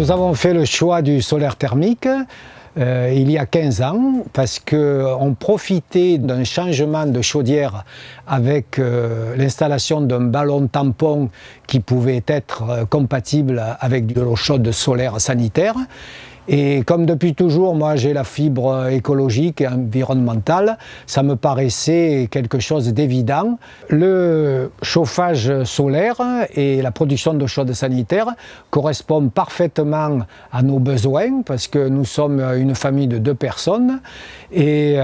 Nous avons fait le choix du solaire thermique il y a 15 ans parce qu'on profitait d'un changement de chaudière avec l'installation d'un ballon tampon qui pouvait être compatible avec de l'eau chaude solaire sanitaire. Et comme depuis toujours, moi j'ai la fibre écologique et environnementale, ça me paraissait quelque chose d'évident. Le chauffage solaire et la production d'eau chaude sanitaire correspondent parfaitement à nos besoins parce que nous sommes une famille de 2 personnes et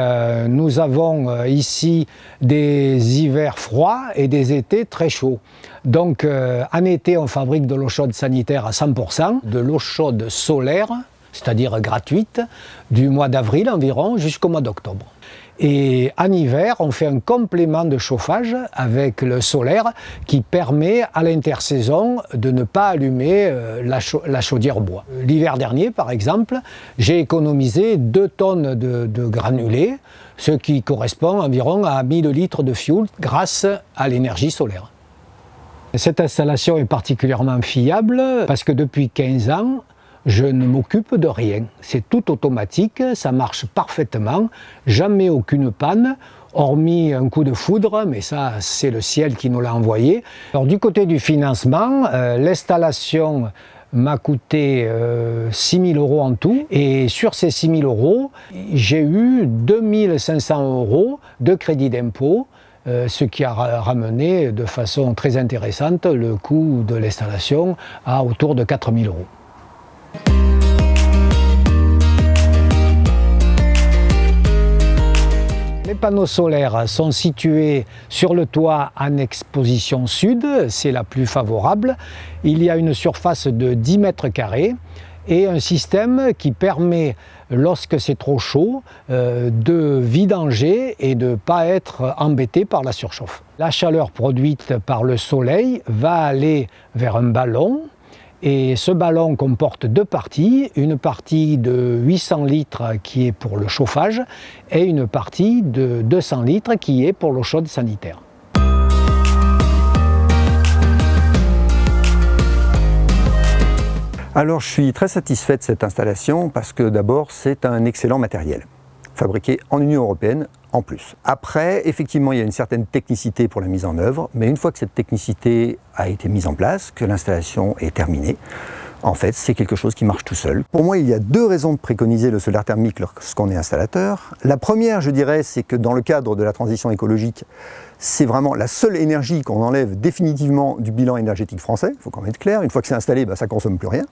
nous avons ici des hivers froids et des étés très chauds. Donc en été, on fabrique de l'eau chaude sanitaire à 100%, de l'eau chaude solaire, c'est-à-dire gratuite, du mois d'avril environ jusqu'au mois d'octobre. Et en hiver, on fait un complément de chauffage avec le solaire qui permet à l'intersaison de ne pas allumer la chaudière bois. L'hiver dernier, par exemple, j'ai économisé 2 tonnes de granulés, ce qui correspond environ à 1000 litres de fioul grâce à l'énergie solaire. Cette installation est particulièrement fiable parce que depuis 15 ans, je ne m'occupe de rien. C'est tout automatique, ça marche parfaitement, jamais aucune panne, hormis un coup de foudre, mais ça c'est le ciel qui nous l'a envoyé. Alors du côté du financement, l'installation m'a coûté 6 000 € en tout, et sur ces 6 000 €, j'ai eu 2 500 € de crédit d'impôt, ce qui a ramené de façon très intéressante le coût de l'installation à autour de 4 000 €. Les panneaux solaires sont situés sur le toit en exposition sud, c'est la plus favorable. Il y a une surface de 10 mètres carrés et un système qui permet, lorsque c'est trop chaud, de vidanger et de ne pas être embêté par la surchauffe. La chaleur produite par le soleil va aller vers un ballon. Et ce ballon comporte 2 parties, une partie de 800 litres qui est pour le chauffage et une partie de 200 litres qui est pour l'eau chaude sanitaire. Alors je suis très satisfait de cette installation parce que d'abord c'est un excellent matériel, fabriqué en Union européenne en plus. Après, effectivement, il y a une certaine technicité pour la mise en œuvre, mais une fois que cette technicité a été mise en place, que l'installation est terminée, en fait, c'est quelque chose qui marche tout seul. Pour moi, il y a 2 raisons de préconiser le solaire thermique lorsqu'on est installateur. La première, je dirais, c'est que dans le cadre de la transition écologique, c'est vraiment la seule énergie qu'on enlève définitivement du bilan énergétique français, il faut quand même être clair, une fois que c'est installé, ça ne consomme plus rien.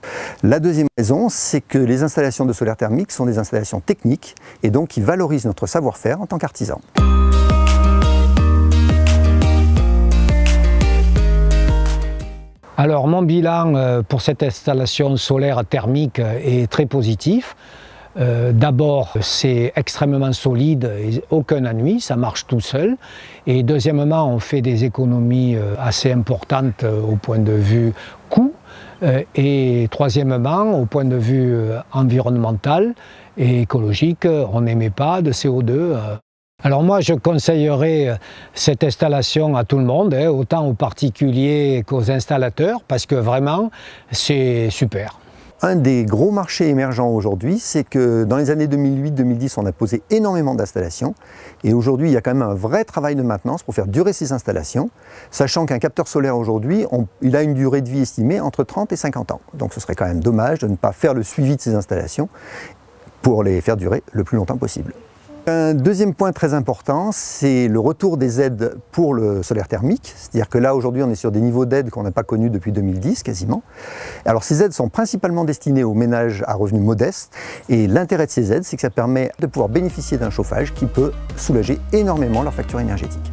La deuxième raison, c'est que les installations de solaire thermique sont des installations techniques et donc qui valorisent notre savoir-faire en tant qu'artisan. Alors mon bilan pour cette installation solaire thermique est très positif. D'abord, c'est extrêmement solide, et aucun ennui, ça marche tout seul. Et deuxièmement, on fait des économies assez importantes au point de vue coût. Et troisièmement, au point de vue environnemental et écologique, on n'émet pas de CO2. Alors moi, je conseillerais cette installation à tout le monde, autant aux particuliers qu'aux installateurs, parce que vraiment, c'est super. Un des gros marchés émergents aujourd'hui, c'est que dans les années 2008-2010, on a posé énormément d'installations. Et aujourd'hui, il y a quand même un vrai travail de maintenance pour faire durer ces installations, sachant qu'un capteur solaire aujourd'hui, il a une durée de vie estimée entre 30 et 50 ans. Donc ce serait quand même dommage de ne pas faire le suivi de ces installations pour les faire durer le plus longtemps possible. Un deuxième point très important, c'est le retour des aides pour le solaire thermique. C'est-à-dire que là, aujourd'hui, on est sur des niveaux d'aide qu'on n'a pas connus depuis 2010, quasiment. Alors, ces aides sont principalement destinées aux ménages à revenus modestes. Et l'intérêt de ces aides, c'est que ça permet de pouvoir bénéficier d'un chauffage qui peut soulager énormément leur facture énergétique.